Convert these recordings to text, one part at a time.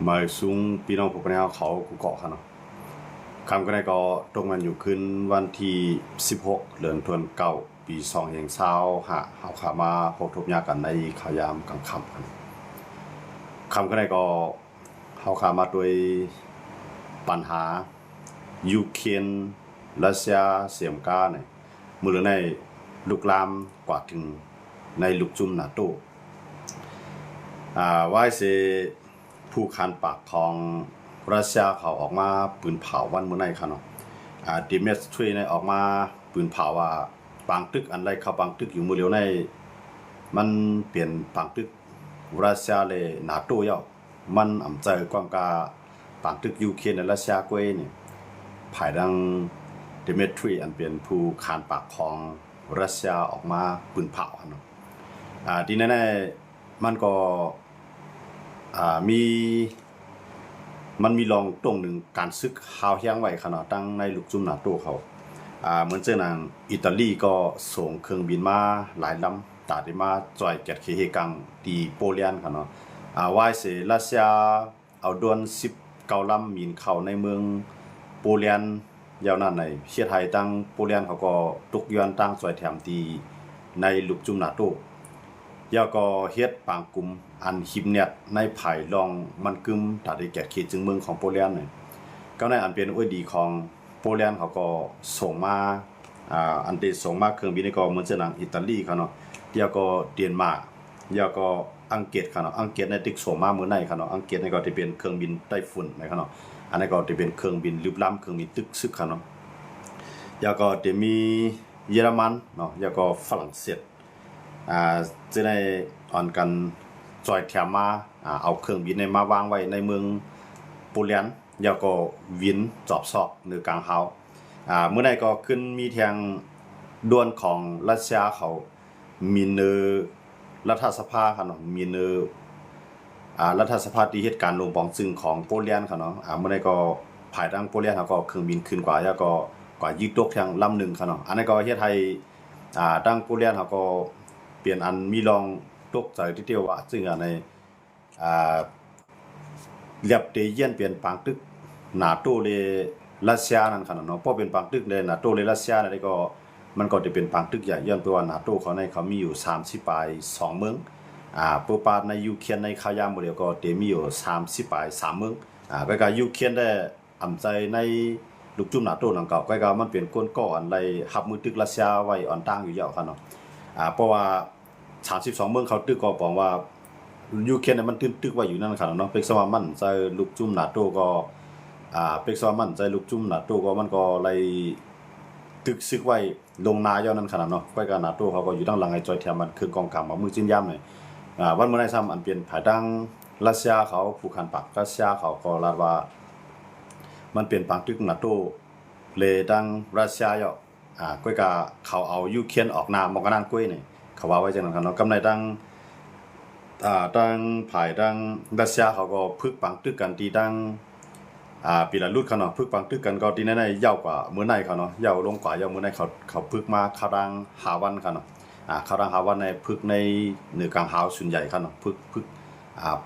มาซุ้งพี่น้องผู้ปกครองเขากูเกาะเขาเนาะคำก็ได้ก็ตรงมันอยู่ขึ้นวันที่16เดือนธันวาคมปี2020เฮาขามาพบทบยากันในข่าวยามกลางค่ำกันคำก็ได้ก็เฮาขามาโดยปัญหายูเครนรัสเซียเสียมกาเนี่ยมือในลุกลามกว่าถึงในลูกจุ่มนาโตว่าเสผู้คันปากของรัสเซียเขาออกมาปืนเผาวันเมื่อไหร่ครับเนาะดิเมสทรีในออกมาปืนเผาว่าปังตึกอันใดเขาปังตึกอยู่มือเดียวในมันเปลี่ยนปังตึกรัสเซียเลยนาโตย่อมันอ่ำใจความกาปังตึกยูเครนในรัสเซียกวยเนี่ยภายดังดิเมทรีอันเป็นผู้คันปากของรัสเซียออกมาปืนเผาเนาะดีแน่ๆมันก็มันมีลองตรงหนึ่งการซึกฮาวเฮียงไว้ขนาดตั้งในลูกจุ่มนาโตเขาเหมือนเจ้านางอิตาลีก็ส่งเครื่องบินมาหลายลำตาได้มาจอยแกดเคเฮกังตีโปแลนด์ค่ะเนาะว่าเสรัสเซียเอาดวน19ลำมีนเข้าในเมืองโปแลนด์ยาวนั้นในเชียไทยตั้งโปแลนด์เขาก็ตกย้อนตั้งจอยแถมตีในลูกจุ่มนาโตยาก็เฮ็ดปางกลุ่มอันหิมเน็ตในภายลองมันกึมตัดได้แก่เขตจึงเมืองของโปแลนด์นี่ก็ในอันเป็นอวยดีของโปแลนด์เขาก็ส่งมาอันที่ส่งมาเครื่องบินนี่ก็เหมือนเช่นอิตาลีเขาเนาะเดี๋ยวก็เดนมาร์กเดี๋ยวก็อังกฤษเขาเนาะอังกฤษในติ๊กส่งมาเมื่อไหร่เขาเนาะอังกฤษนี่ก็ที่เป็นเครื่องบินไต้ฝุ่นนะครับเนาะอันนี้ก็ที่เป็นเครื่องบินลึกล้ำเครื่องบินตึกซึกเขาเนาะเดี๋ยวก็จะมีเยอรมันเนาะเดี๋ยวก็ฝรั่งเศสจะได้อ่อนกันจอยแถมมาเอาเครื่องบินในมาวางไว้ในเมืองโปแลนด์แล้วก็วินจอบซอกหรือกลางเฮาเมื่อใดก็ขึ้นมีแทงด่วนของรัสเซียเขามีเนอรัฐสภาค่ะเนาะมีเนอรัฐสภาที่เหตุการณ์ลงปองซึ่งของโปแลนด์ค่ะเนาะเมื่อใดก็ภายทางโปแลนด์เขาก็เครื่องบินขึ้นกว่าแล้วก็ยึดตกทางลำหนึ่งค่ะเนาะอันนั้นก็เฮ็ดให้ทางโปแลนด์เขาก็เปลี่ยนอันมีลองตกใจที่เดียวว่าซึ่งในเรียบเตเยียนเปลี่ยนปังตึกนาโตเลยรัสเซียนั่นขนาดเนาะพอเป็นปังตึกเลยนาโตเลยรัสเซียนั่นก็มันก็จะเป็นปังตึกใหญ่ย้อนไปว่านาโตเขาในเขามีอยู่30ปลาย2เมืองปูปาในยูเครนในข่าวยามบ่เดียวก็เตมีอยู่30ปลาย3เมืองก็ก็ยูเครนได้อำใจในลูกจุ่มนาโตนั่นก็ก็มันเป็นก้นก่ออันไรหับมือตึกรัสเซียไว้อ่อนตั้งอยู่ยาวคั่นเนาะเพราะว่า32เมืองเขาตึกก็บอกว่ายูเครนมันตึกไว้อยู่นั่นครับเนาะเป็กสว่ามันใจลูกจุ่มนาโตก็เป็กสว่ามันใจลูกจุ่มนาโตก็มันก็ไล่ตึกซึกไว้ลงนาย่อนั่นขนาดเนาะไปกับนาโตเขาก็อยู่ด้านหลังไอ้จอยแถมมันคือกองกำมามือจิ้นย่ำเลยวันเมื่อไหร่ซ้ำอันเปลี่ยนภายดังรัสเซียเขาผู้คันปักรัสเซียเขาก็ลาดว่ามันเปลี่ยนปังตึกนาโตเลยดังรัสเซียย่อก็กะเขาเอายูเครนออกนามมองกันนั่นก้อยนี่เขาว่าไว้จังนั้นครับเนาะกำไรดังภายดังรัสเซียเขาก็พึกปังตึกกันที่ดังปีละรุ่นเขาเนาะพึกปังตึกกันก็ที่ในยาวกว่ามื้อในเขาเนาะยาวลงกว่ายาวมื้อในเขาพึกมาคาดังหาวันเขาเนาะคาดังหาวันในพึกในเหนือกลางหาวส่วนใหญ่เขาเนาะพึก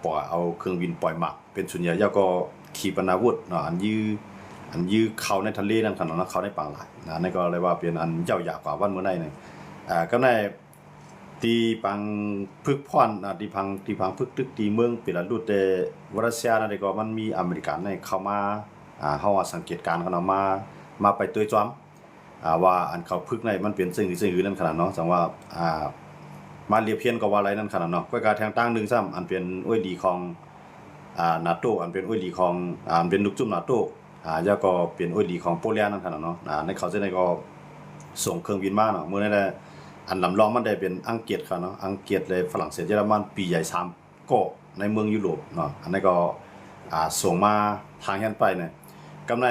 ปล่อยเอาเครื่องบินปล่อยหมักเป็นส่วนใหญ่ยาวก็ขีปนาวุธเนาะอันยื้อเขาในทะเลนั่นเขาเนาะเขาในปังหลายนั่นก็เลยว่าเป็นอันยาวยากกว่าวันมื้อในนี่ก็ในตีปังพึกพรตีพังพึกตึกตีเมืองเปละรุดแต่รัสเซียนั่นก็มันมีอเมริกันเนี่ยเข้ามาเฮาสังเกตการณ์เขาเนาะมาไปตัวจ้อมว่าอันเขาพึกในมันเป็นสิ่งอื่นนั่นขนาดเนาะสังว่ามาเรียบเพียนก็ว่าอะไรนั่นขนาดเนาะก็การแทงตั้งนึงซ้ำอันเป็นอ้วยดีของนาโตอันเป็นอ้วยดีของอันเป็นลูกจุ่มนาโตแล้วก็เป็นอ้วยดีของโปแลนด์นั่นขนาดเนาะในเขาจะได้ก็ส่งเครื่องบินมาเนาะมื้อนั้นอันลำลองมันได้เป็นอังกฤษครับเนาะอังกฤษเลยฝรั่งเศสเยอรมันปีใหญ่3ก็ในเมืองยุโรปเนาะอันนี้ก็ส่งมาทางยันไปเนี่ยกำใน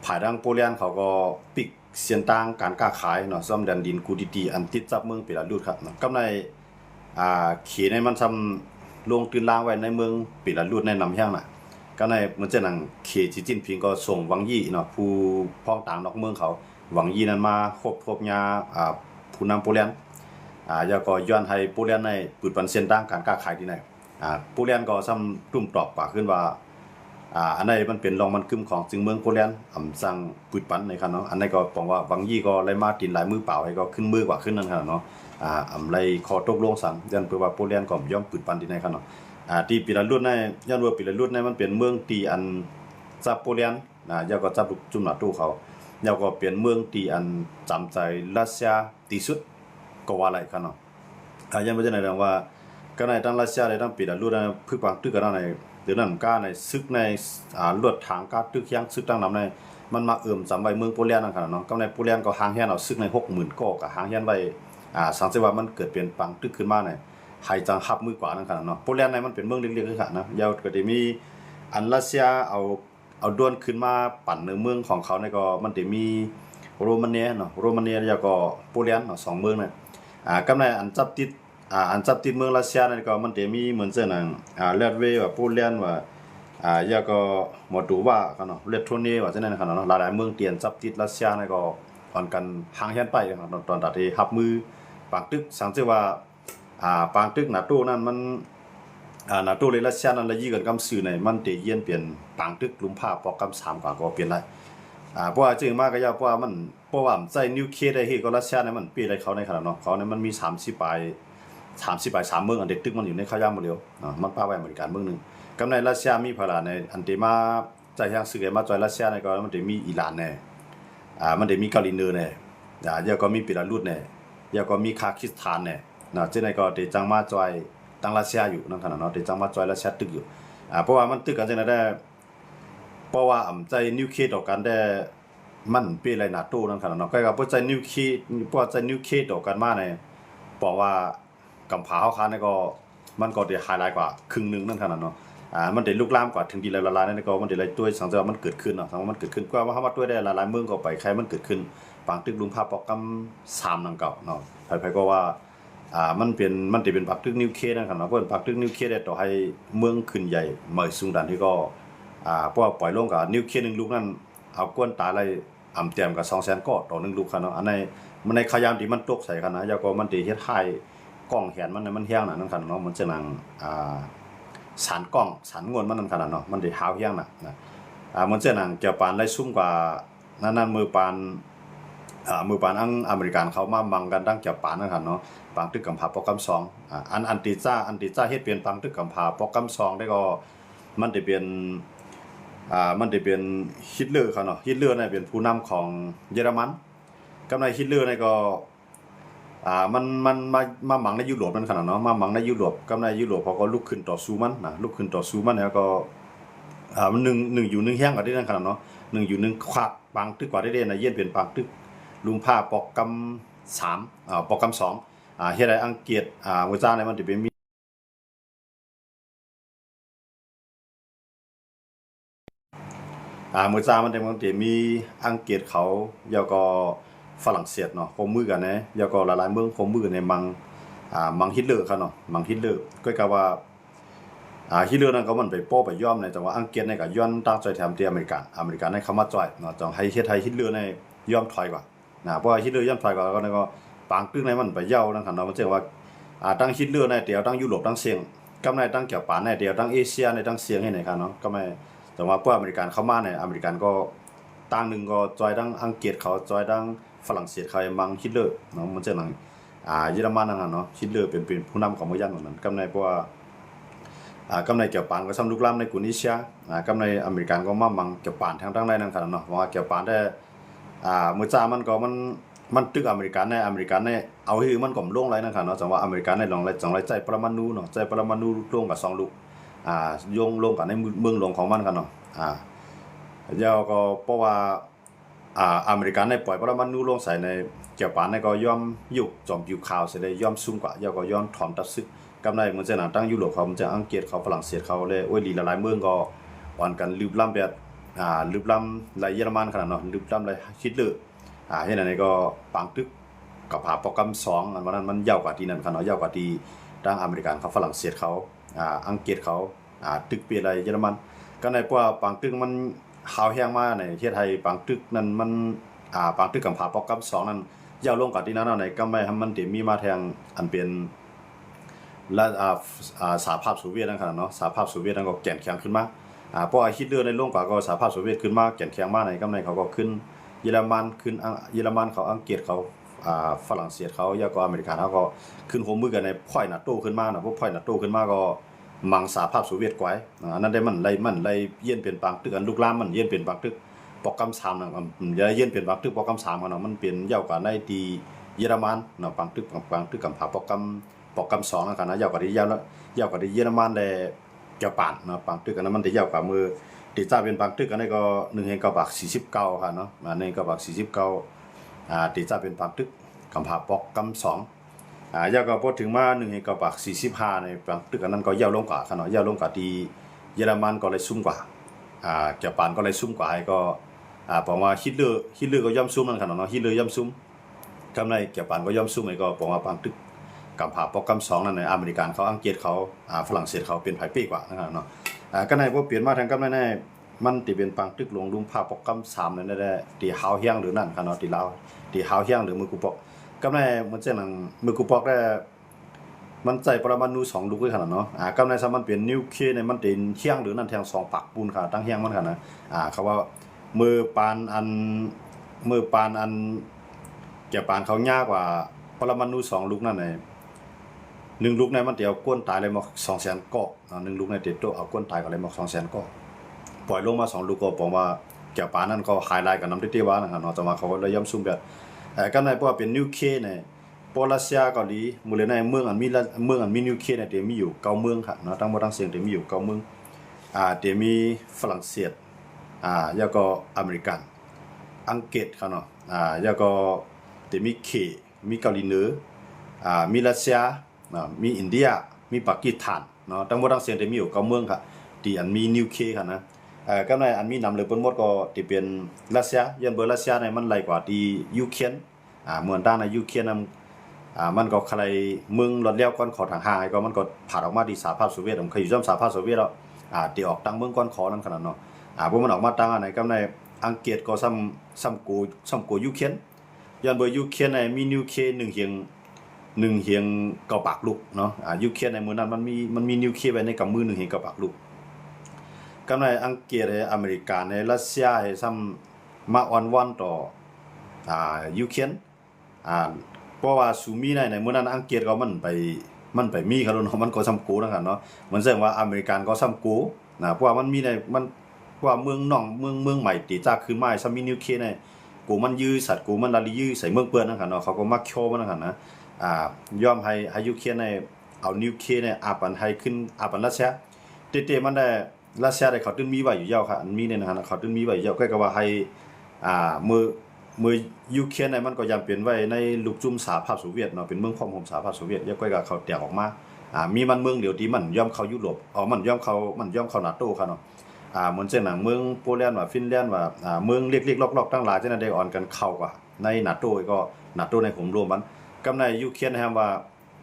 ภายดังโปแลนด์เขาก็ปิกเสียนต่างการค้าขายเนาะซ่อมแดนดินกูดีๆอันติดจับเมืองเปละรูดครับเนาะกำในเขในมันซ้ำลงตื่นล่างไว้ในเมืองเปละรูดในนำแห้งน่ะก็ในเหมือนจะนั่งเขจีจิ้นพิงก็ส่งวังยี่เนาะผู้พ้องต่างนอกเมืองเขาหวังยี่นั้นมาครบยาผู้นำโปแลนด์แล้วก็ย้อนให้โปแลนด์ในปืดปันเส้นต่างการค้าขายที่ไหน โปแลนด์ก็ซ้ำตุ้มตอบปากขึ้นว่าอันใดมันเป็นรองมันกึมของจึงเมืองโปแลนด์สั่งปุดปันในคันเนาะอันนี้ก็บอกว่าบางยี่ก็ไล่มาตินหลายมือเปล่าให้ก็ขึ้นมือกว่าขึ้นนั่นคันเนาะไล่คอตกลงสั่งยันเพื่อว่าโปแลนด์ก็ย่อมปุดปันที่ในคันเนาะที่ปีละรุ่นในยันว่าปีละรุ่นในมันเป็นเมืองตีอันจับโปแลนด์ยาวก็จับจุ่มหน้าตู้เขายาวก็เป็นเมืองตีอันจำใจรัสเซียที่สุดก็ว่าอะไรคันเนาะยันบ่จะไหนว่าก็ในทั้งรัสเซียในทั้งปีละรุ่นในพึ่งปังตึกกันในหรือนั่นก้าในซึกในลวดทางก้าตึกยังซึกตั้งนำในมันมาสำไว้เมืองโปแลนด์นั่นขนาดเนาะก็ในโปแลนด์ก็หางแฮนเอาซึกใน 60,000 ก็หางแฮนไว้สังเกตว่ามันเกิดเปลี่ยนปังตึกขึ้นมาในไฮจังฮับมือกว่านั่นขนาดเนาะโปแลนด์ในมันเป็นเมืองเล็กๆคือกันนะยาวก็ได้มีอันรัสเซียเอาด้วนขึ้นมาปั่นในเมืองของเขาในก็มันได้มีโรมาเนียเนาะโรมาเนียแล้วก็โปแลนด์เนาะ2เมืองน่ะก็ในอันจับติดเมืองรัสเซียนั่นก็มันจะมีเหมือนเช่นนั้นเลดเวว่าโปแลนด์ว่ายาก็มอดูว่ากันเนาะเลโทเนียว่าจังนั้นกันเนาะหลายๆเมืองเตียนจับติดรัสเซียนั่นก็อ่อนกันห่างแฮนไปตอนที่รับมือปางตึกสังเกตว่าปางตึกNATOนั่นมันNATOเลยรัสเซียนั่นละยี่กันกำซื่อในมันเตเยียนเปลี่ยนปางตึกลุมผ้าปอกกำ3กว่าก็เปลี่ยนได้เพราะว่าจริงมากก็ยาเพราะว่ามันเพราะว่าใช้นิวเคลียร์ได้เฮ็ดก็รัสเซียเนี่ยมันปีอะไรเขาในขนาดเนาะเขาเนี่ยมันมี30ปลาย30 3 เมืองอันเด็กตึกมันอยู่ในข้าวยามหมดแล้วมันป้าไว้อเมริกันเมืองนึงกำในรัสเซียมีพลาในอันเตมาใจทางซื้อมาจอยรัสเซียในก็มันจะมีอิหร่านแน่มันจะมีเกาหลีเหนือแน่ยาก็มีเบลารุสแน่ยาก็มีคาซัคสถานแน่เจ้าในก็เตจังมาจอยตั้งรัสเซียอยู่นั่นขนาดเนาะเตจังมาจอยรัสเซียตึกอยู่เพราะว่ามันตึกกันจังได๋ได้เพราะว่าใจนิวเคลียร์ต่อกันได้มันเป็นไรNATOนั่นขนาดเนาะก็ว่าบ่ใจนิวเคลียร์บ่ใจนิวเคลียร์ต่อกันมาในบอกว่ากำผาเฮาค้านี่ก็มันก็ได้ไฮไลท์กว่าครึ่งนึงนั่นขนาดเนาะมันได้ลุกลามกว่าถึงดีละลายนั่นก็มันได้หลายตัวสังเกตว่ามันเกิดขึ้นเนาะสังว่ามันเกิดขึ้นกว่าว่าเฮามาตัวได้หลายๆเมืองก็ไปใครมันเกิดขึ้นปางตึกลุมภาพปอกกำ3นั่นเก่าเนาะไผๆก็ว่ามันได้เป็นปากตึกนิวเคลียร์นั่นครับเนาะเพิ่นปากตึกนิวเคลียร์ได้ต่อให้เมืองขึ้นใหญ่เหมยสูงดันที่ก็เพราะว่าปล่อยลงกับนิวเคลียร์1ลูกนั้นเอากวนตาไล่เตรียมกับ200,000ก็ต่อ1ลูกครับเนาะอันในมันในขยามที่มันตกใส่กันนะยาก็มันได้เฮ็ดให้กล้องแหนมันเฮี้ยงนั่นขนาดเนาะมันจะนั่งสารกล้องสารงวนมันนั่นขนาดเนาะมันได้หาวเฮี้ยงน่ะมันจะนั่งเกี่ยวปานได้ซุ่มกว่านั้นมือปานอังอเมริกันเขามาบังกันตั้งเกี่ยวปานนั่นครับเนาะปางตึกกำผาโปรแกรม2อันติจ้าเฮ็ดเปลี่ยนปางตึกกำผาโปรแกรม2ได้ก็มันได้เป็นฮิตเลอร์ครับเนาะฮิตเลอร์เนี่ยเป็นผู้นำของเยอรมันกับในฮิตเลอร์เนี่ยก็มันมาหมังในยุโรปนั่นขนาดเนาะมาหมังในยุโรปกับในยุโรปเขาก็ลุกขึ้นต่อสู้มันลุกขึ้นต่อสู้มันแล้วก็มัน1อยู่1แฮงก็ได้นั่นขนาดเนาะ1อยู่1ควักปางตึกกว่าได้นะเย็นเป็นปางตึกลุมผ้าปอกกำ3ปอกกำ2เฮ็ดให้อังกฤษมื้อจ้าเนี่ยมันสิเป็นมีมื้อจ้ามันได้มีอังกฤษเขาแล้วก็ฝรั่งเศสเนาะร่วมมือกันนะแล้วก็หลายๆเมืองร่วมมือกันในมังฮิตเลอร์ครับเนาะมังฮิตเลอร์ก็กะว่าฮิตเลอร์นั่นก็มันไปโป้ไปย่อมในจังหวะอังกฤษในก็ย้อนตั้งใจแถมที่อเมริกันให้เข้ามาจ่อยเนาะจังให้เฮ็ดให้ฮิตเลอร์ในยอมถอยกว่าเพราะว่าฮิตเลอร์ยอมถอยกว่าก็ปางตึกในมันไปเย้านั่นคั่นเนาะมันจังว่าตั้งฮิตเลอร์ในเดียวตั้งยุโรปตั้งเสียงกำในตั้งเกี่ยวปานในเดียวตั้งเอเชียในตั้งเสียงให้ไหนครับเนาะก็ไม่แต่ว่าพวกอเมริกันเข้ามาในอเมริกันก็ตั้งนึงก็จอยตั้งอังกฤษเขาจอยตั้งฝรั่งเศสเขามังฮิตเลอร์เนาะมันจังนั้นเยอรมันนั่นน่ะเนาะฮิตเลอร์เป็นผู้นำของเมืองยันนั้นกำในเพราะว่ากำในเกี่ยวปานก็ซ้ำลุกล้ำในกุนิเชียกำในอเมริกันก็มามังเกี่ยวปานทางตั้งได้นั่นครับเนาะว่าเกี่ยวปานได้มื้อจ้ามันก็มันตึกอเมริกันในเอาฮือมันก็ลงไรนั่นครับเนาะจังว่าอเมริกันในลองไรใจปรมาณูเนาะใจปรมาณูลงกับ2ลูกโยงลงกับในเมืองหลวงของมันกันเนาะแล้วก็เพราะว่าอเมริกันในปล่อยปรมาณูลงใส่ในเกี่ยวปานในก็ย่อมยุกจอมผิวขาวเสียเลยย่อมสูงกว่าแล้วก็ย้อนถอนตัดซึกกำไรมันจะตั้งยุโรปเขามันจะอังกฤษเขาฝรั่งเศสเขาเลยโอ้ยลีหลายๆเมืองก็อ่อนกันลืบล้ำแบบลืบล้ำหลายเยอรมันขนาดเนาะลืบล้ำหลายฮิตเลอร์เฮ็ดอันนี้ก็ปางตึกกับผาโปรแกรม2อันนั้นมันยาวกว่าที่นั่นขนาดยาวกว่าที่ทางอเมริกันเขาฝรั่งเศสเขาอังกฤษเขาตึกเปียอะไรเยอรมันก็ในพวกปางตึกมันหาวแห้งมาในประเทศไทยปางตึกนั้นมันปางตึกกับผาโปรแกรม2นั้นยาวลงกว่าที่นั้นในก็ไม่ให้มันมีมาแทงอันเป็น และสหภาพโซเวียตนั่นขนาดเนาะสหภาพโซเวียตนั่นก็แก่นแข็งขึ้นมาเพราะฮิตเลอร์ในโลกกว่าก็สหภาพโซเวียตขึ้นมาแก่นแข็งมากในกำในเขาก็ขึ้นเยอรมันขึ้นเยอรมันเขาอังกฤษเขาฝรั่งเศสเขาแล้วก็อเมริกันเขาก็ขึ้นหัวมือกันในพ่อยนาโต้ขึ้นมาเนาะพวกพ่อยนาโต้ขึ้นมาก็มังสหภาพโซเวียตไว้อันนั้นได้มันไล่เย็นเป็นบางตึกอันลูกล้ามมันเย็นเป็นบางตึกโปรแกรม3น่ะอย่าเย็นเป็นบางตึกโปรแกรม3กันเนาะมันเป็นยาวกว่าในที่เยอรมันเนาะบางตึกกับโปรแกรม2นั่นกันนะยาวกว่าที่เยอรมันได้ญี่ปุ่นเนาะบางตึกอันนั้นมันได้ยาวกว่ามือที่จ้าเป็นบางตึกอันนี้ก็1.49ค่ะเนาะ1.49ที่จ้าเป็นบางตึกกับโปรแกรม2ยาวก็พอถึงมา1.45ในบางตึกอันนั้นก็ยาวลงกว่าค่ะเนาะยาวลงกว่าที่เยอรมันก็เลยซุ่มกว่าญี่ปุ่นก็เลยซุ่มกว่าก็บอกว่าฮิตเลอร์ก็ย่อมซุ่มนั่นค่ะเนาะฮิตเลอร์ย่อมซุ่มกำในญี่ปุ่นก็ย่อมซุ่มก็บอกว่าบางตึกกับโปรแกรม2นั่นในอเมริกันเขาอังกฤษเขาฝรั่งเศสเขาเป็นไผเป้กว่านะครับเนาะก็ในพวกเปลี่ยนมาทางกำในมันที่เป็นบางตึกลงลุมโปรแกรม3นั่นได้ที่ฮาวเฮียงหรือนั่นค่ะเนาะที่ลาวที่ฮาวเฮียงหรือมือกุปอกกำในมันเจ้านังมือกุปอกได้มันใจปรมาณู2ลูกด้วยขนาดเนาะกำในซะมันเป็นนิวเคลียร์ในมันเป็นเฮียงหรือนั่นแทง2ปากปูนค่ะตั้งเฮียงมันค่ะนะเขาว่ามือปานอันญี่ปุ่นเขายากกว่าปรมาณู2ลูกนั่น1ลูกในมันเตียวก้นตายเลยหมอก 200,000 ก้อ1ลูกในเตียวโตเอาก้นตายก็เลยหมอก 200,000 ก้อปล่อยลงมา2ลูกก็บอกว่าญี่ปุ่นนั่นก็ไฮไลท์กันนำที่ว่านะครับเนาะแต่ว่าเขาก็เลยย่ำซุ่มแบบก็ในเพราะว่าเป็นนิวเคลียร์เนี่ยปอลาเซียเกาหลีมื้อเลยในเมืองอันมีนิวเคลียร์เนี่ยเตียวมีอยู่9เมืองค่ะเนาะทั้งหมดทั้งเสียงเตียวมีอยู่9เมืองเตียวมีฝรั่งเศสแล้วก็อเมริกันอังกฤษค่ะเนาะแล้วก็เตียวมีเกาหลีเหนือมีรัสเซียมีอินเดียมีปากีสถานเนาะทั้งหมดทั้งเสียงเตียวมีอยู่9เมืองค่ะที่อันมีนิวเคลียร์ค่ะนะก็ในอันมีนำเลยเปิ้นหมดก็ที่เป็นรัสเซียยันเบอร์รัสเซียในมันไหลกว่าที่ยูเครนเหมือนด้านในยูเครนมันก็ใครเมืองรอดเลี้ยวก้อนขอทางห่างก็มันก็ผ่านออกมาที่สหภาพโซเวียตผมเคยอยู่ร่วมสหภาพโซเวียตแล้วตีออกตั้งเมืองก้อนขอนั่นขนาดเนาะพวกมันออกมาตั้งอันไหนก็ในอังกฤษก็ซ้ำกูยูเครนยันเบอร์ยูเครนในมีนิวเคลียร์1เฮียงเกาปากลูกเนาะยูเครนในมือนั้นมันมีนิวเคลียร์ไว้ในกำมือ1เฮียงเกาปากลูกกำในอังกฤษอเมริกาในรัสเซียให้ซ้ำมาออนวันต่อยูเครนเพราะว่าซูมีในมื้อนั้นอังกฤษก็มันไปมีเขาเนาะมันก็ซ้ำกูนะครับเนาะเหมือนแสดงว่าอเมริกันก็ซ้ำกูเพราะว่ามันมีในมันเพราะว่าเมืองน้องเมืองใหม่ตีจากขึ้นมาซ้ำมีนิวเคลียร์ในกูมันยื้อสัตว์กูมันลาลียื้อใส่เมืองเปิ้นนะครับเนาะเขาก็มักโชว์มันนะครับนะยอมให้ยูเครนในเอานิวเคลียร์ในอาปันให้ขึ้นอาปันรัสเซียเตๆมันได้รัสเซียได้เขาตึ้นมีไว้อยู่ยาวค่ะอันมีเนี่ยนะครับเขาตึ้นมีไว้อยู่ยาวก็ว่าให้มือยูเครนในมันก็ยังเป็นไว้ในลูกจุ่มสหภาพโซเวียตเนาะเป็นเมืองความโหมสหภาพโซเวียตยังก็เขาแตกออกมามีมันเมืองเดียวที่มันย่อมเข้ายุโรปมันย่อมเข้านาโต้ค่ะเนาะเหมือนเช่นเมืองโปแลนด์ว่าฟินแลนด์ว่าเมืองเล็กๆลอกๆทั้งหลายจังนั้นได้อ่อนกันเข้ากว่าในนาโต้ก็นาโต้ในผมรวมมันกำในยูเครนนะครับว่า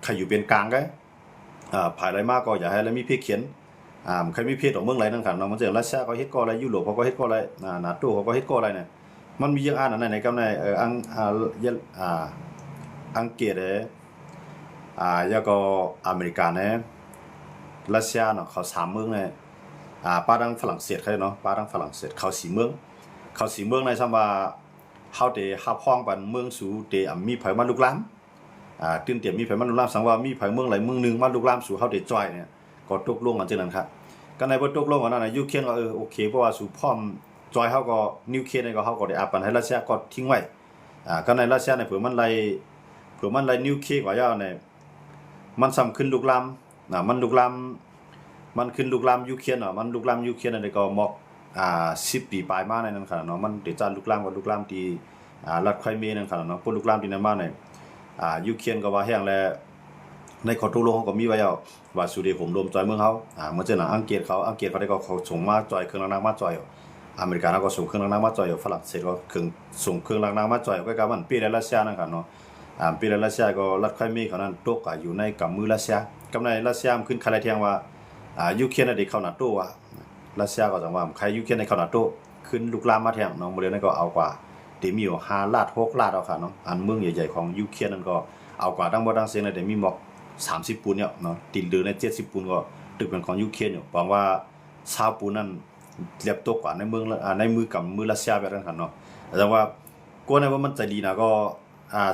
ใครอยู่เป็นกลางก็ภายไรมากก็อย่าให้แล้วมีเพศเขียนใครมีเพศของเมืองไรนั่นค่ะเนาะมันเช่นรัสเซียก็เฮ็ดก็อะไรยุโรปเขาก็เฮ็ดก็อะไรนาโต้เขาก็เฮ็ดก็อะไรเนี่ยมันมีอย่างอ่านอันไหนกำในอังกฤษแล้วก็อเมริกาเนี่ยรัสเซียเนาะเขา3เมืองเนี่ยป้าดังฝรั่งเศสเขาเนาะป้าดังฝรั่งเศสเขา4เมืองในซ้ำว่าเฮาได้ฮับฮ้องปันเมืองสู่ได้มีไผมาลุกล้ำตื่นเต้นมีไผมาลุกล้ำสังว่ามีไผเมืองไหลเมืองนึงมาลุกล้ำสู่เฮาได้จ้อยเนี่ยก็ตกลงกันจังนั้นครับก็ในบ่ตกลงกันนั่นน่ะยูเครนก็โอเคเพราะว่าสู่พร้อมจอยเฮาก็นิวเคลียร์นี่ก็เฮาก็ได้อาปันให้รัสเซียก็ทิ้งไว้ก็ในรัสเซียเนี่ยเผื่อมันไล่นิวเคลียร์กว่ายาวเนี่ยมันซ้ำขึ้นลุกล้ำมันลุกล้ำมันขึ้นลุกล้ำยูเครนมันลุกล้ำยูเครนนี่ก็หมอก10 ปีปลายมาในนั้นขนาดเนาะมันติดจานลุกล้ำกับลุกล้ำที่รัฐไครเมียนั่นขนาดเนาะพวกลุกล้ำที่นั่นมาเนี่ยยูเครนก็ว่าแห้งแล้วในข้อตกลงเขาก็มีไว้แล้วว่าสุดีผมรวมจอยเมืองเขาเหมือนเช่นอังกฤษเขาได้ก็เขาส่งมาจอยเครื่องล้างน้ำมาจอยอเมริกาก็ส่งเครื่องล้างน้ำมาจอยฝรั่งเศสก็ส่งเครื่องล้างน้ำมาจอยก็กะมันปีในรัสเซียนั่นครับเนาะปีในรัสเซียก็รัฐไครเมียเขานั้นตกอยู่ในกำมือรัสเซียกำในรัสเซียขึ้นคาไรเทียงว่ายูเครนได้เข้านาโต้ว่ะรัสเซียก็จังว่าใครยูเครนได้เข้านาโต้ขึ้นลุกลามมาแทงเนาะมื้อนั้นก็เอากว่าเตมีอยู่5 ลาด 6 ลาดเอาค่ะเนาะอันเมืองใหญ่ๆของยูเครนนั่นก็เอากว่าทั้งบ่ทั้งเสียงได้มีหมอก 30ปูนเนี่ยเนาะติดเหลือใน70ปูนก็ตึกเป็นของยูเครนอยู่หวังว่าชาวปูนนั้นเรียบตัวกว่าในเมืองในมือกับมือรัสเซียแบบนั้นกันเนาะแต่ว่าก็ในว่ามันใจดีนะก็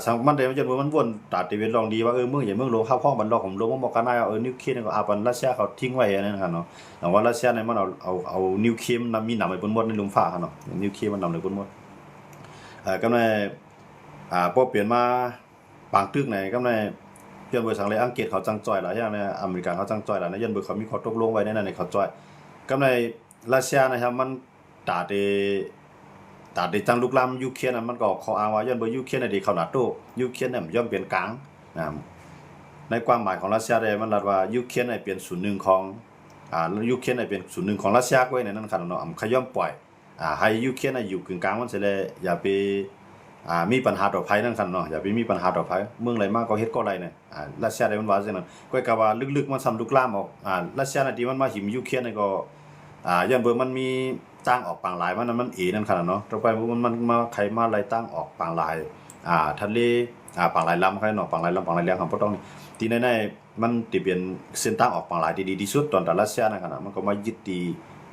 สังมันได้มันจนว่ามันวนตัดตะเวนลองดีว่าเมืองอย่างเมืองโลข้าวห้องมันลอกผมลงว่าบอกกันได้นิวเคลียร์ก็ปันรัสเซียเขาทิ้งไว้นั่นกันเนาะแต่ว่ารัสเซียในมันเอานิวเคลียร์นำมีหนำไปบนหมดในลมฟ้ากันเนาะนิวเคลียร์มันนำในบนหมดก็ในพอเปลี่ยนมาปางตึกไหนก็ในยันเบอร์สังเลยอังกฤษเขาจังจ่อยหลายอย่างในอเมริกาเขาจังจ่อยหลายในยันเบอร์เขามีข้อตกลงไว้ในนั้นในเขาจ่อยก็ในรัสเซียนะครับมันตัดจังลุกล้ำยูเครนมันก็เขาอ้างว่าย้อนบ่ยูเครนได้เข้านาโตยูเครนเนี่ยย่อมเป็นกลางในความหมายของรัสเซียได้มันรัดว่ายูเครนเนี่ยเป็นส่วนหนึ่งของยูเครนเนี่ยเป็นส่วนหนึ่งของรัสเซียไว้ในนั้นคั่นเนาะขย่อมปล่อยให้ยูเครนน่ะอยู่กึ่งกลางมันสิได้อย่าไปมีปัญหาต่อภัยนั่นคั่นเนาะอย่าไปมีปัญหาต่อภัยเมืองไหนมาก็เฮ็ดก็ไรเนี่ยรัสเซียได้มันว่าจังนั้นก็กะว่าลึกๆมันซ้ำลุกล้ำออกรัสเซียน่ะที่มันมาหิมยูเครนนี่ก็ย้อนเบิ่มันมีตั้งออกปางลายมันนั่นขนาดเนาะต่อไปมันมาใครมาไล่ตั้งออกปางลายทะเลปางลายลำใครเนาะปางลายลำปางลายแรงของบ่ต้องที่แน่ๆมันสิเป็นเส้นตั้งออกปางลายที่ดีที่สุดตอนรัสเซียนั่นขนาดมันก็มายึดตี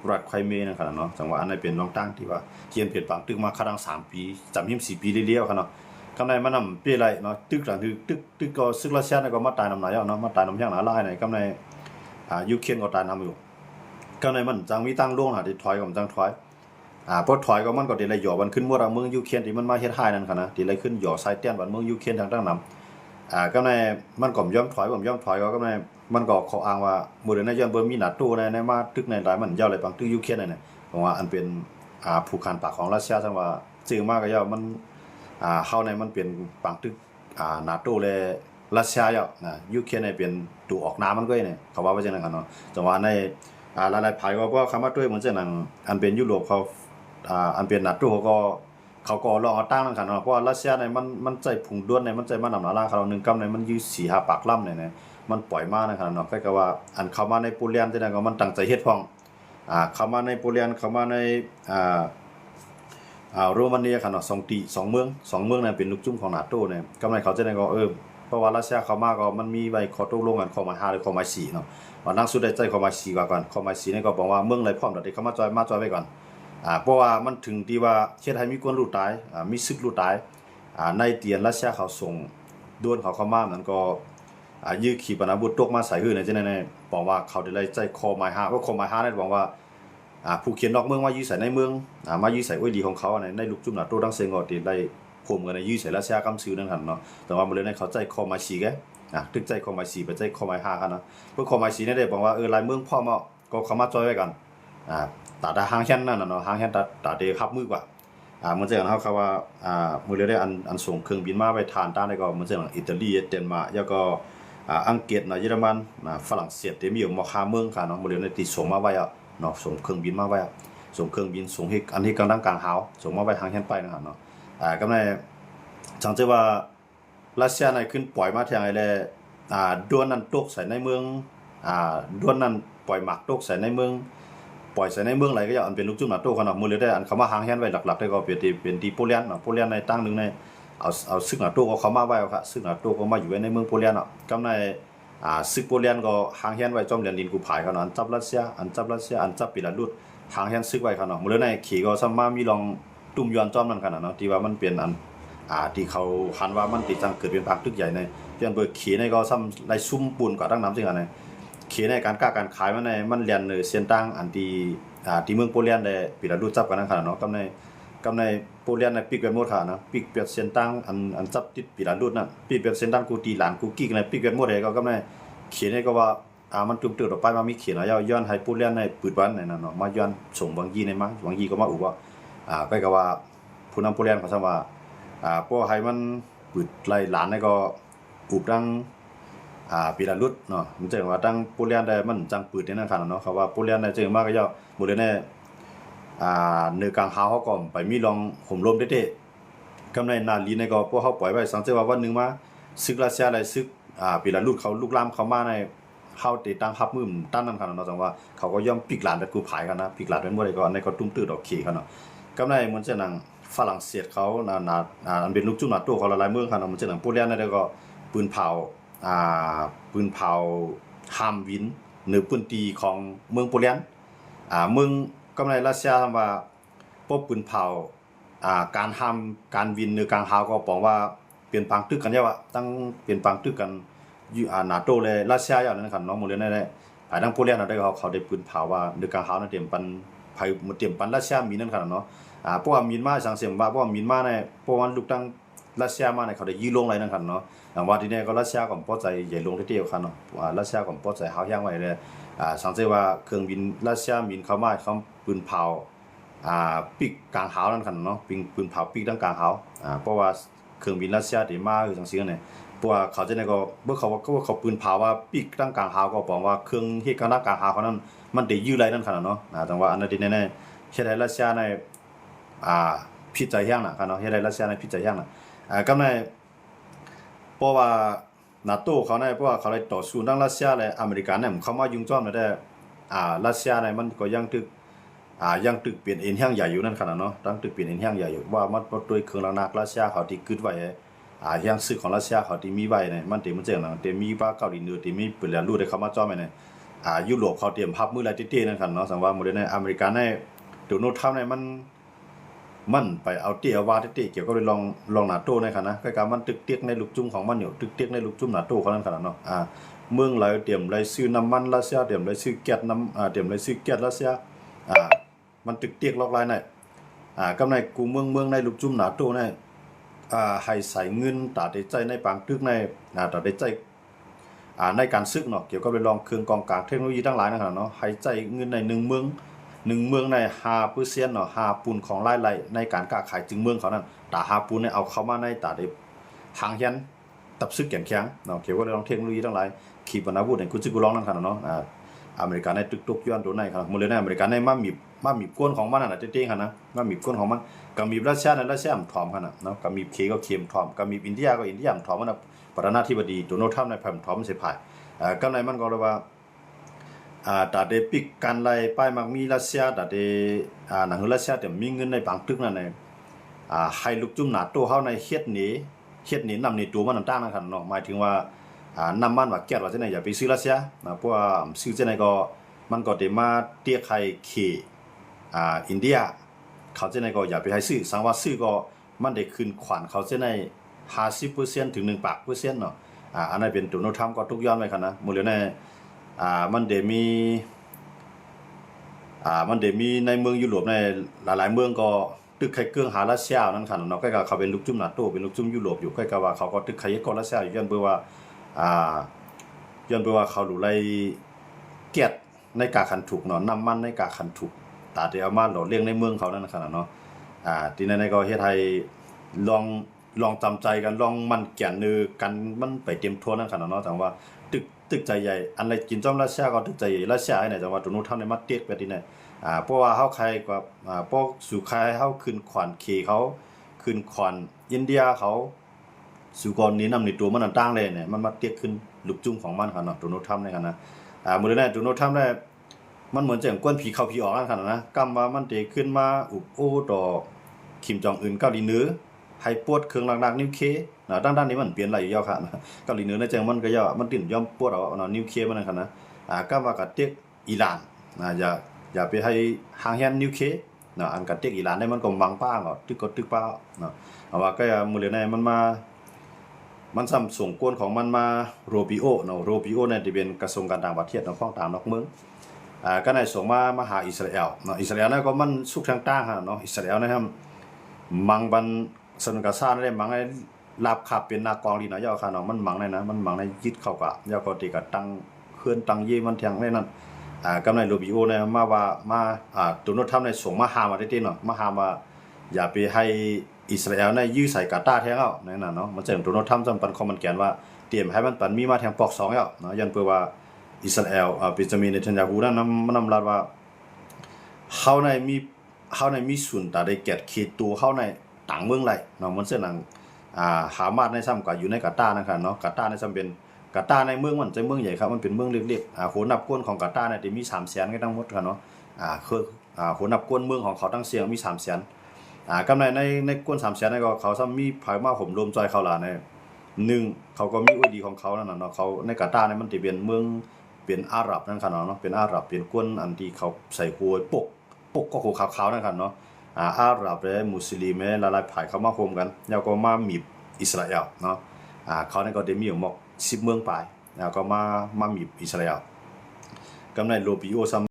รัฐไครเมียนั่นขนาดเนาะจังหวะอันนั้นเป็นน้องตั้งที่ว่าเขียนเปลี่ยนปางตึกมาครั้ง3ปีจำหิม4ปีเรียวๆคั่นเนาะกำในมันนำเปไรเนาะตึกหลังตึกก็ซึกรัสเซียก็มาตายนำหลายเนาะมาตายนำอย่างหลายในกำในยูเครนก็ตายนำอยู่กำในมันจังมีตั้งโรงหาที่ถอยก็จังถอยพอถอยก็มันก็สิได้หย่อมันขึ้นมัวเมืองยูเครนที่มันมาเฮ็ดให้นั่นคั่นนะที่ได้ขึ้นหย่อสายเตี้ยนบัดเมืองยูเครนทางตั้งนำก็ในมันก็ย่อมถอยก็ในมันก็เขาอ้างว่ามื้อนั้นย้อนเบิ่มีนาโตในมาตึกในหลายมันย่อเลยบางตึกยูเครนนั่นน่ะเพราะว่าอันเป็นภูคานปากของรัสเซียจังว่าซื่อมาก็ย่อมันเฮาในมันเป็นปางตึกนาโตและรัสเซียนะยูเครนเนี่ยเป็นตัวออกน้ำมันก็เนี่ยเขาว่าจังนั้นคั่นเนาะจังว่าในหลายๆภายก็คำว่าด้วยเหมือนจังนั้นอันเป็นยุโรปเขาอันเป็นนาโตเขาก็ลองเอาตั้งนั่นคั่นเนาะเพราะว่ารัสเซียในมันใจผุงด้วนในมันใจมานำหน้าล่าเขานึงกำในมันอยู่ 4-5 ปากล่ำเนี่ยมันปล่อยมานั่นคั่นเนาะคล้ายกับว่าอันเข้ามาในโปแลนด์จังนั้นก็มันตั้งใจเฮ็ดพ้องเข้ามาในโปแลนด์เข้ามาในโรมาเนียคั่นเนาะ2เมืองนั้นเป็นลูกจุ่มของนาโตเนี่ยกำในเขาจังนั้นก็เพราะว่ารัสเซียเข้ามาก็มันมีไว้ข้อตกลงกันข้อหมาย5หรือข้อหมาย4เนาะว่านักสุดได้ใจข้อหมาย4ว่าก่อนข้อหมาย4นี่ก็บอกว่าเมืองไหนพร้อมได้เข้ามาจอยไว้ก่อนเพราะว่ามันถึงที่ว่าเฮ็ดให้มีคนรู้ตายมีศึกรู้ตายในเตียนรัสเซียเขาส่งดวนเขาเข้ามานั้นก็ยื้อขีปนาวุธตกมาใส่หื้อจังได๋บอกว่าเขาได้ใจข้อหมาย5ก็ข้อหมาย5นั่นบอกว่าผู้เขียนนอกเมืองมาอยู่ใส่ในเมืองมาอยู่ใส่อ้วยดีของเขาในลูกจุ่มนาโตดังเซงก็ติได้ผมกันในอยู่ใส่รัสเซียกำซื้อนั่นหั่นเนาะแต่ว่าบ่เลยในเขาใจข้อหมาย4แกตึกใจข้อหมาย4ไปใจข้อหมาย5คั่นเนาะเพิ่นข้อหมาย4นี่ได้บอกว่าลายเมืองพร้อมก็เข้ามาจอยไว้กันตาดาหางแค่นนั่นน่ะเนาะหางแค่นตาเดครับมือกว่ามันจะเฮาว่ามื้อเลยได้อันส่งเครื่องบินมาไว้ทานต้านได้ก็มันจะอิตาลีเดนมาร์กแล้วก็อังกฤษเนาะเยอรมันฝรั่งเศสที่มีอยู่มาคาเมืองค่ะเนาะมื้อเลยได้ติดส่งมาไว้เนาะส่งเครื่องบินมาไว้ส่งเครื่องบินส่งให้อันที่กลางกลางหาวส่งมาไว้ทางแค่นไปนะครับเนาะก็ในจังจะว่ารัสเซียในขึ้นปล่อยมาทางไอ้แลด้วนนั้นตกใส่ในเมืองด้วนนั้นปล่อยหมักตกใส่ในเมืองปล่อยใส่ในเมืองไหลก็อันเป็นลูกจุ่มนาโตคั่นเนาะมื้อเลยได้อันเข้ามาหางแฮนไว้หลักๆได้ก็เป็นที่โปแลนด์เนาะโปแลนด์ในตั้งนึงในเอาซึกนาโตก็เข้ามาไว้ครับซึกนาโตก็มาอยู่ในเมืองโปแลนด์เนาะกำในซึกโปแลนด์ก็หางแฮนไว้จอมเหรียญดินกูผายคั่นเนาะอันจับรัสเซียอันจับปิลารุสหางแฮนซึกไว้คั่นเนาะมื้อเลยในขี่ก็ซ้ำมามีลองตุ้มยอนจอมนั่นคั่นเนาะที่ว่ามันเป็นอันที่เขาหันว่ามันติดจังเกิดเป็นปากตึกใหญ่ในเพียงเบิกขี่ในก็ซ้ำไรซุ่มปูนกว่าดังน้ำจังซั่นขี่ในการการขายมันเรียนเส้นตั้งอันที่เมืองโปแลนด์ได้ปิลารุสจับกันนั่นคั่นเนาะกำในโปแลนด์ปิกเป็นหมดค่ะนะปิกเปียเส้นตั้งอันจับติดปิลารุสนั่นปิกเป็นเส้นตั้งกูตีหลานกูกิ๊กในปิกเป็นหมดเลยก็กำในเขียนให้ก็ว่ามันตุ้มตื่นออกไปมามีเขียนย้อนให้โปแลนด์ในปืดวันนั่นเนาะมาย้อนส่งบางยีในมาบางยีก็มาอุว่าไปก็ว่าผู้นำโปแลนด์เขาซั่นว่าเพราะให้มันปืดไล่หลานนี่ก็อุบดังปีละรุดเนาะมันจังว่าตั้งโปแลนด์ได้มันจังปืดนี่นั่นคั่นเนาะเขาว่าโปแลนด์ได้จังมาก็ย่อบ่ได้แน่เนื้อกลางหาวเฮาก็ไปมีลองห่มลมเด้ๆกำในนาลีนี่ก็พวกเฮาปล่อยไว้สังเกตว่าวันนึงมาศึกรัสเซียได้ศึกปีละรุดเขาลุกลามเข้ามาในเฮาติดตั้งรับมือตั้นนั่นคั่นเนาะจังว่าเขาก็ย่อมปิกหลานแบบกูผายกันนะปิกหลานเป็นบ่ได้ก็ในก็ตุ้มตื้อดอกขี้คั่นเนาะกำในมันจะนั่งฝรั่งเศสเขาอันเป็นลูกจุ่มนาโตเขาหลายเมืองคั่นเนาะมันจะนั่งโปแลนด์ได้ก็ปืนเผา อ่ปืนเผาฮามวินหรือปืนตีของเมืองโปแลนด์เมืองก็ในรัสเซียทำว่าพวกปืนเผาการฮามการวินหรือกลางฮาวก็บอกว่าเปลี่ยนปังตึกกันเยอะว่าตั้งเปลี่ยนปังตึกกันอยู่นาโตเลยรัสเซียอย่างนั้นครับน้องโมเดลนั่นแหละภายทางโปแลนด์ได้เขาได้ปืนเผาว่าหรือกลางฮาวนั่นเตรียมปันภายเตรียมปันรัสเซียมีนั่นครับเนาะเพราะว่ามีนมาสังเสียงว่าเพราะว่ามีนมาในเพราะว่าลูกตั้งรัสเซียมาในเขาได้ยื้อลงอะไรนั่นครับเนาะว่าทีนี้ก็รัสเซียก็พอใจใหญ่ลงที่เดียวกันเนาะรัสเซียก็พอใจหาย่างไว้เลยสังเกตว่าเครื่องบินรัสเซียบินเข้ามาเขาปืนเผาปีกกลางหาวนั่นครับเนาะปืนเผาปีกด้านกลางหาวเพราะว่าเครื่องบินรัสเซียที่มาอยู่จังซี่เนี่ยเพราะว่าเขาจะเนี่ยก็เมื่อเขาปืนเผาว่าปีกด้านกลางหาวก็บอกว่าเครื่องเฮ็ดกันด้านกลางหาวเขานั้นมันได้ยื้อไรนั่นครับเนาะแต่ว่าอันนั้นที่แน่ๆเฮ็ดให้รัสเซียในผิดใจแห้งน่ะครับเนาะเฮ็ดให้รัสเซียในผิดใจแห้งน่ะก็ในเพราะว่านาโต้เขาเนี่ยเพราะว่าเขาได้ต่อสู้ทั้งรัสเซียและอเมริกันเนี่ยเขามายุ่งจ้อมได้รัสเซียเนี่ยมันก็ยังตึกเปลี่ยนเอ็นแห้งใหญ่อยู่นั่นขนาดเนาะตั้งตึกเปลี่ยนเอ็นแห้งใหญ่อยู่ว่ามันด้วยเครื่องนักรัสเซียเขาที่กึดไว้แห้งซื้อของรัสเซียเขาที่มีไว้เนี่ยมันเต็มมันเจ๋งนะเต็มมีบ้าเกาหลีเหนือที่มีเปิดแล้วรู้ได้เขามาจ้อมเนี่ยยุโรปเขาเตรียมพับมืออะไรเต้ๆนั่นขนาดเนาะสังว่าโมเดลในอเมริกันเนี่ยโดนัลด์ทรัมป์เนี่ยมันไปเอาเตี้ยว่าเตี้ยเกี่ยวก็เลยลองนาโต้ในขณะก็การมันตึกเตียกในลูกจุ่มของมันอยู่ตึกเตียกในลูกจุ่มนาโต้เขานั่นขนาดเนาะเมืองไหลเตรียมไหลซื้อน้ำมันรัสเซียเตรียมไหลซื้อแก๊สน้ำเตรียมไหลซื้อแก๊สรัสเซียมันตึกเตียกล็อกไลน์ในกำในกูเมืองในลูกจุ่มนาโต้ในให้ใส่เงินตาได้ใจในปางตึกในตาได้ใจในการซึกเนาะเกี่ยวกับเรื่องลองเครื่องกองกลางเทคโนโลยีทั้งหลายนั่นขนาดเนาะให้ใจเงินใน1 เมืองใน5%เนาะ5ปูนของรายได้ในการค้าขายจึงเมืองเขานั้นตา5ปูนเนี่ยเอาเข้ามาในตาได้ทางเฮียนตับซึกแข็งแข็งเนาะเกี่ยวกับเรื่องเทคโนโลยีทั้งหลายขีปนาวุธเนี่ยคุณสิกูร้องนั่นขนาดเนาะอเมริกันในตึกย้อนตัวในครับมื้อในอเมริกันในมามีก้นของมันน่ะเต้ๆคั่นนะมามีก้นของมันก็มีรัสเซียในรัสเซียมันถ่อมคั่นน่ะเนาะก็มีเคก็เค็มถ่อมก็มีอินเดียก็อินเดียมันถ่อมมันน่ะประธานาธิบดีโดนัลด์ทรัมป์ในพถ่อมสิพายก็ในมันก็เลยว่าตาเดปิกกันไล่ป้ายมักมีรัสเซียตาเดหนังรัสเซียแต่มีเงินในบางตึกนั่นในให้ลูกจุ่มหนาโตเฮาในเฮ็ดหนีนำในตัวมันต่างๆนะครับเนาะหมายถึงว่านำมันว่าแก๊สว่าจังได๋อย่าไปซื้อรัสเซียนะเพราะว่าซื้อจังได๋ก็มันก็ได้มาเตี้ยไข่เคอินเดียเขาจังได๋ก็อย่าไปให้ซื้อสังว่าซื้อก็มันได้ขึ้นขวัญเขาจังได๋50%ถึง1% เนาะอันนั้นเป็นโดนัลด์ทรัมป์ก็ทุกย้อนไว้คั่นนะมื้อแล้วในมันได้มีในเมืองยุโรปในหลายๆเมืองก็ตึกไข่เครื่องหารัสเซียนั่นคั่นเนาะใกล้กับเขาเป็นลูกจุ่มนาโตเป็นลูกจุ่มยุโรปอยู่ใกล้กับว่าเขาก็ตึกไข่ก็รัสเซียอยู่ย้อนเบิ่ว่าเขาหลุไล่แก๊สในกาคันถูกเนาะน้ำมันในกาคันถูกตาที่เอามาหล่อเลี้ยงในเมืองเขานั่นคั่นเนาะที่นั่นก็เฮ็ดให้ลองจำใจกันลองมันแก่นนือกันมันไปเตรียมทั่วนั่นคั่นเนาะแต่ว่าตึกใจใหญ่อันไรกินจ้อมรัสเซียก็ตึกใจใหญ่รัสเซียให้ไหนจังว่าตัวนู้นทำในมาเตียกไปที่ไหนเพราะว่าเฮาใครก็พวกสู่ใครเฮาขึ้นขวัญเคเขาขึ้นขวัญอินเดียเขาสู่ก่อนนี้นำในตัวมันต่างๆเลยเนี่ยมันมาเตียกขึ้นลูกจุ่มของมันครับเนาะตัวนู้นทำในคั่นนะมื้อนั้นตัวนู้นทำได้มันเหมือนจะกวนผีเข้าผีออกนั่นคั่นนะกำว่ามันได้ขึ้นมาอุบโอ้ต่อคิมจองอึนเกาหลีเหนือให้ปวดเครื่องหนักๆนิวเคลียร์ด้านนี้มันเปลี่ยนหลายยาวค่ะเกาหลีเหนือในจังมันก็ยาวมันติ่นยอมปวดเอานิวเคลียร์มันนั่นคั่นนะก็ว่ากับเต็กอิหร่านอย่าไปให้ห่างแฮนนิวเคลียร์อันกับเต็กอิหร่านได้มันก็บังป้างตึกป้าว่าก็มื้อแล้วในมันซ้ำส่งกวนของมันมาโรบิโอโรบิโอเนี่ยที่เป็นกระทรวงการต่างประเทศของตามนอกเมืองก็ได้ส่งมาหาอิสราเอลอิสราเอลนั่นก็มันสุกทางต่างๆเนาะอิสราเอลนะครับมังบันสนกาซาได้มังให้ลาบขับเป็นนากองดีนะยาวค่ะเนาะมันมังได้นะมันมังได้ยึดเข้ากะยาวก็ติกะตั้งเคลื่อนตั้งเยมันแทงได้นั่นกำในโรบิโอเนี่ยมาตัวโนทำในส่งมาหามาได้เนาะมาหามาอย่าไปให้อิสราเอลในยื้อใส่กาตาร์แทงเอานั่นน่ะเนาะมันจะตัวโนทำจำปันคอมมันแกนว่าเตรียมให้มันปันมีมาแทงปอก2แล้วเนาะยันเพื่อว่าอิสราเอลเป็นจะมีในเทนยาฮูนั้นมันนำลาดว่าเฮาในมีส่วนตาได้แกะเขตตัวเฮาในต่างเมืองไรเนาะมันเส้นหลังหามาในซ้ำก็อยู่ในกาตาร์นะครับเนาะกาตาร์ในซ้ำเป็นกาตาร์ในเมืองมันจะเมืองใหญ่ครับมันเป็นเมืองเล็กๆโหนับก้นของกาตาร์เนี่ยมี300,000กันทั้งหมดครับเนาะคือโหนับก้นเมืองของเขาทั้งเสียงมี300,000กำในก้น300,000นี่ก็เขาซ้ำมีภายมาห่มรวมจอยเขาล่ะใน หนึ่งเขาก็มีอวยดีของเขานั่นน่ะเนาะเขาในกาตาร์เนี่ยมันสิเป็นเมืองเป็นอาหรับนั่นค่ะเนาะเป็นอาหรับเป็นกวนอันที่เขาใส่หัวปกก็ขาวๆนั่นค่ะเนาะอาหรับและมุสลิมหลายๆฝ่ายเข้ามาโฮมกันแล้วก็มามีอิสราเอลเนาะเขาเนี่ยก็ได้มีอยู่หมอก10เมืองปลายแล้วก็มามีอิสราเอลกำในโลปิโอซัม